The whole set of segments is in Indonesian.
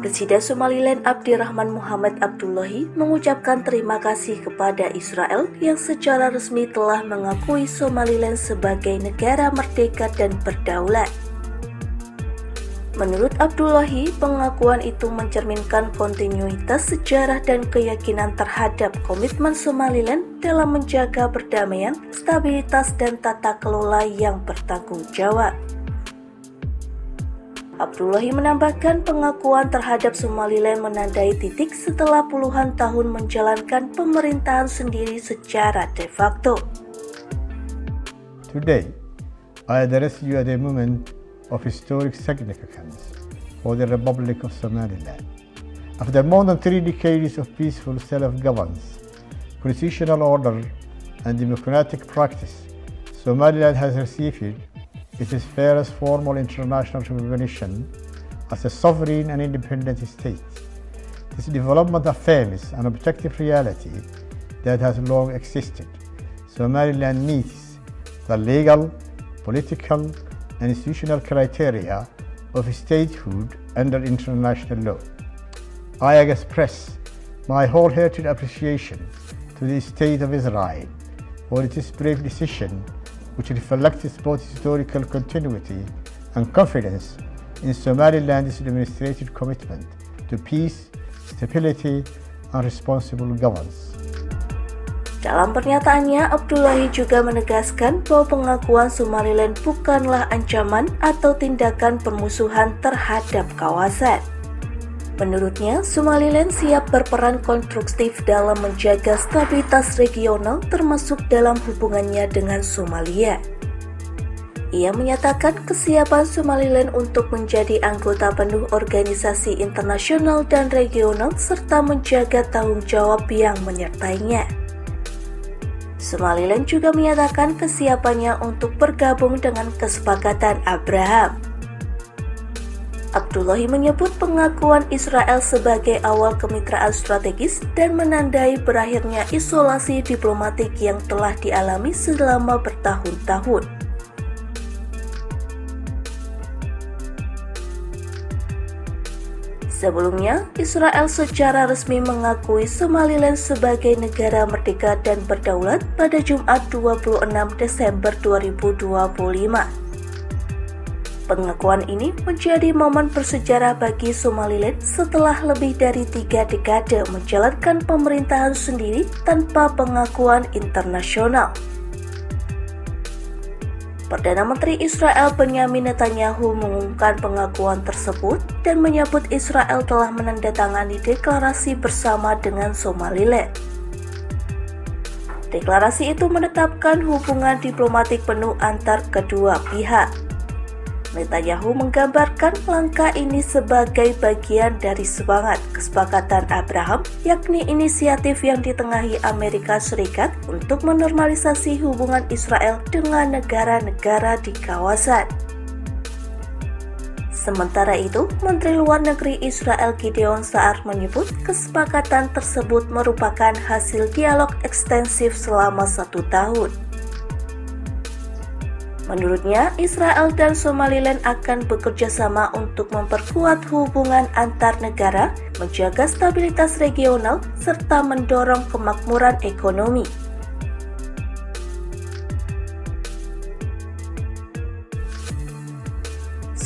Presiden Somaliland Abdirrahman Mohamed Abdullahi mengucapkan terima kasih kepada Israel yang secara resmi telah mengakui Somaliland sebagai negara merdeka dan berdaulat. Menurut Abdullahi, pengakuan itu mencerminkan kontinuitas sejarah dan keyakinan terhadap komitmen Somaliland dalam menjaga perdamaian, stabilitas, dan tata kelola yang bertanggung jawab. Abdullahi menambahkan pengakuan terhadap Somaliland menandai titik setelah puluhan tahun menjalankan pemerintahan sendiri secara de facto. Today, I address you at a moment of historic significance for the Republic of Somaliland. After more than 3 decades of peaceful self-governance, constitutional order, and democratic practice, Somaliland has received its first formal international recognition as a sovereign and independent state. This development affirms an objective reality that has long existed. Somaliland meets the legal, political, and institutional criteria of statehood under international law. I express my wholehearted appreciation to the State of Israel for its brave decision, which reflects both historical continuity and confidence in Somaliland's demonstrated commitment to peace, stability, and responsible governance. Dalam pernyataannya, Abdullahi juga menegaskan bahwa pengakuan Somaliland bukanlah ancaman atau tindakan permusuhan terhadap kawasan. Menurutnya, Somaliland siap berperan konstruktif dalam menjaga stabilitas regional termasuk dalam hubungannya dengan Somalia. Ia menyatakan kesiapan Somaliland untuk menjadi anggota penuh organisasi internasional dan regional serta menjaga tanggung jawab yang menyertainya. Somaliland juga menyatakan kesiapannya untuk bergabung dengan kesepakatan Abraham. Abdullahi menyebut pengakuan Israel sebagai awal kemitraan strategis dan menandai berakhirnya isolasi diplomatik yang telah dialami selama bertahun-tahun. Sebelumnya, Israel secara resmi mengakui Somaliland sebagai negara merdeka dan berdaulat pada Jumat 26 Desember 2025. Pengakuan ini menjadi momen bersejarah bagi Somaliland setelah lebih dari 3 dekade menjalankan pemerintahan sendiri tanpa pengakuan internasional. Perdana Menteri Israel Benyamin Netanyahu mengumumkan pengakuan tersebut dan menyebut Israel telah menandatangani deklarasi bersama dengan Somaliland. Deklarasi itu menetapkan hubungan diplomatik penuh antar kedua pihak. Netanyahu menggambarkan langkah ini sebagai bagian dari semangat kesepakatan Abraham, yakni inisiatif yang ditengahi Amerika Serikat untuk menormalisasi hubungan Israel dengan negara-negara di kawasan. Sementara itu, Menteri Luar Negeri Israel Gideon Saar menyebut kesepakatan tersebut merupakan hasil dialog ekstensif selama 1 tahun. Menurutnya, Israel dan Somaliland akan bekerja sama untuk memperkuat hubungan antar negara, menjaga stabilitas regional, serta mendorong kemakmuran ekonomi.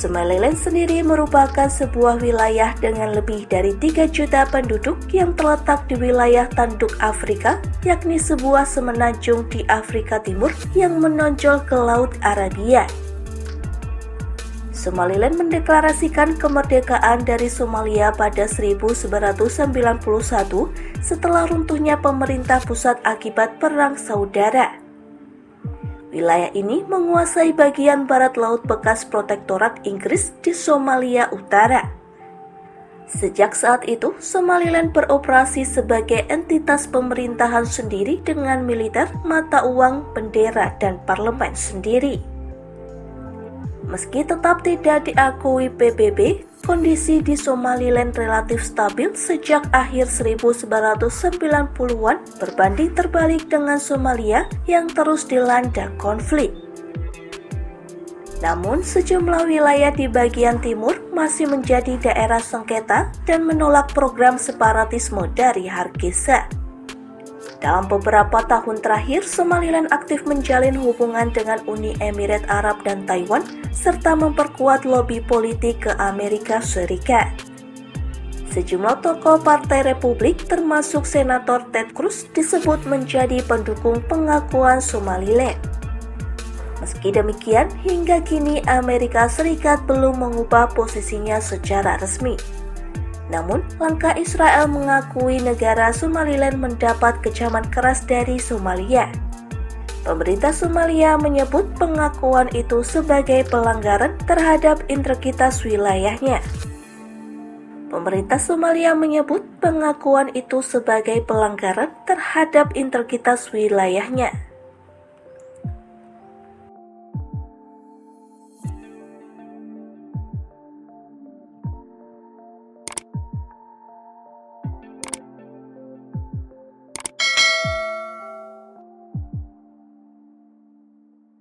Somaliland sendiri merupakan sebuah wilayah dengan lebih dari 3 juta penduduk yang terletak di wilayah tanduk Afrika, yakni sebuah semenanjung di Afrika Timur yang menonjol ke Laut Arabia. Somaliland mendeklarasikan kemerdekaan dari Somalia pada 1991 setelah runtuhnya pemerintah pusat akibat Perang Saudara. Wilayah ini menguasai bagian barat laut bekas protektorat Inggris di Somalia Utara. Sejak saat itu, Somaliland beroperasi sebagai entitas pemerintahan sendiri dengan militer, mata uang, bendera, dan parlemen sendiri. Meski tetap tidak diakui PBB, kondisi di Somaliland relatif stabil sejak akhir 1990-an berbanding terbalik dengan Somalia yang terus dilanda konflik. Namun, sejumlah wilayah di bagian timur masih menjadi daerah sengketa dan menolak program separatisme dari Hargeisa. Dalam beberapa tahun terakhir, Somaliland aktif menjalin hubungan dengan Uni Emirat Arab dan Taiwan, serta memperkuat lobi politik ke Amerika Serikat. Sejumlah tokoh Partai Republik termasuk Senator Ted Cruz disebut menjadi pendukung pengakuan Somaliland. Meski demikian, hingga kini Amerika Serikat belum mengubah posisinya secara resmi. Namun, langkah Israel mengakui negara Somaliland mendapat kecaman keras dari Somalia. Pemerintah Somalia menyebut pengakuan itu sebagai pelanggaran terhadap integritas wilayahnya. Pemerintah Somalia menyebut pengakuan itu sebagai pelanggaran terhadap integritas wilayahnya.